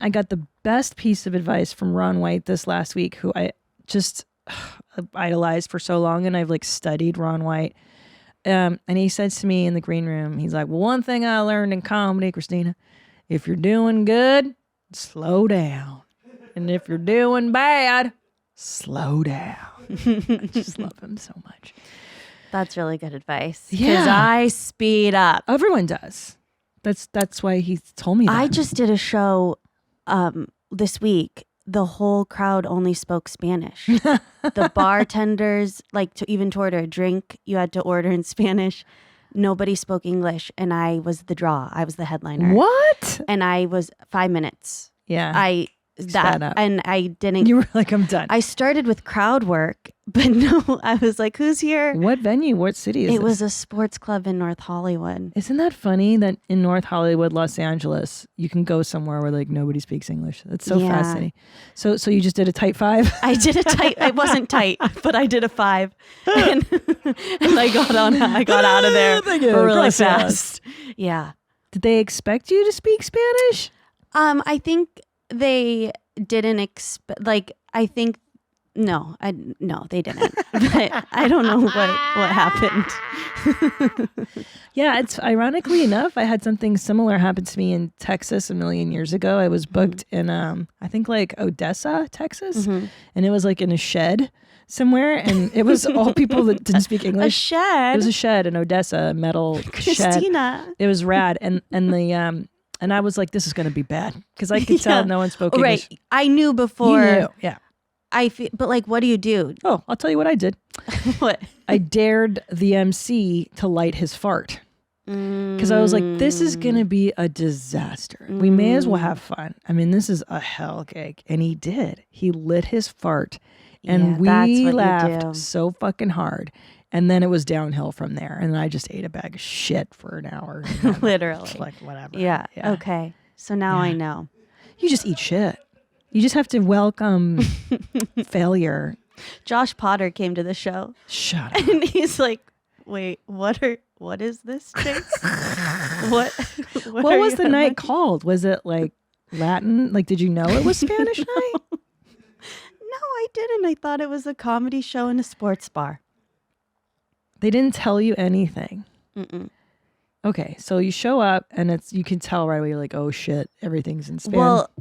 I got the best piece of advice from Ron White this last week, who I just idolized for so long, and I've like studied Ron White. And he said to me in the green room, he's like, well, one thing I learned in comedy, Christina, if you're doing good, slow down. And if you're doing bad, slow down. I just love him so much. That's really good advice. Yeah. Because I speed up. Everyone does. That's why he told me that. I just did a show this week. The whole crowd only spoke Spanish. The bartenders, like to order a drink, you had to order in Spanish. Nobody spoke English, and I was the draw. I was the headliner. What? And I was 5 minutes. Yeah. And I didn't. You were like, I'm done. I started with crowd work, but no, I was like, who's here? What venue? What city is it? This? It was a sports club in North Hollywood. Isn't that funny that in North Hollywood, Los Angeles, you can go somewhere where like nobody speaks English? That's so fascinating. So you just did a tight 5? I did a tight. It wasn't tight, but I did a 5, and I got out of there really fast. Yeah. Did they expect you to speak Spanish? I think they didn't expect. Like, I think no, they didn't. But I don't know what happened. Yeah, it's ironically enough, I had something similar happen to me in Texas a million years ago. I was booked in I think like Odessa, Texas, and it was like in a shed somewhere, and it was all people that didn't speak English. A shed. It was a shed in Odessa, a metal Christina. shed. It was rad, and the and I was like, this is going to be bad because I could tell no one spoke English. Right, I knew before. You knew, yeah. But like, what do you do? Oh, I'll tell you what I did. What? I dared the MC to light his fart. Because I was like, this is going to be a disaster. We may as well have fun. I mean, this is a hell cake. And he did. He lit his fart. And we laughed so fucking hard. And then it was downhill from there. And I just ate a bag of shit for an hour. Literally. Like, whatever. Yeah. Okay. So now I know. You just eat shit. You just have to welcome failure. Josh Potter came to the show. Shut up. And he's like, wait, what is this, Chase? What was the night called? Was it like Latin? Like, did you know it was Spanish night? No, I didn't. I thought it was a comedy show in a sports bar. They didn't tell you anything. Mm-mm. Okay, so you show up and you can tell right away, you're like, oh shit, everything's in Spanish. Well,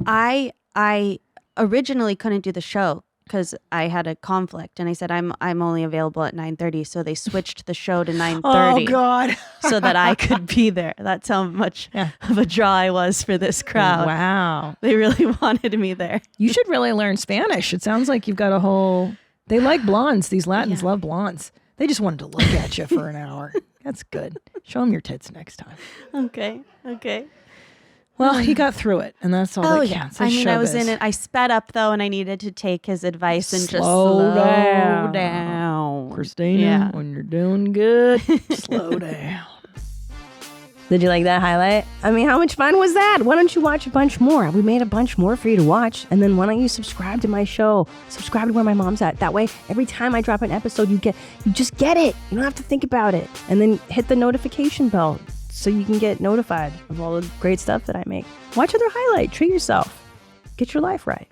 I originally couldn't do the show because I had a conflict, and I said I'm only available at 9:30, so they switched the show to 9:30. Oh God! So that I could be there. That's how much of a draw I was for this crowd. Wow, they really wanted me there. You should really learn Spanish. It sounds like you've got a whole. They like blondes. These Latins love blondes. They just wanted to look at you for an hour. That's good. Show them your tits next time. Okay. Well, he got through it, and that's all that counts. I mean, I was in it. I sped up, though, and I needed to take his advice and just slow down. Christina, when you're doing good, slow down. Did you like that highlight? I mean, how much fun was that? Why don't you watch a bunch more? We made a bunch more for you to watch. And then why don't you subscribe to my show? Subscribe to Where My Mom's At. That way, every time I drop an episode, you just get it. You don't have to think about it. And then hit the notification bell so you can get notified of all the great stuff that I make. Watch other highlight. Treat yourself. Get your life right.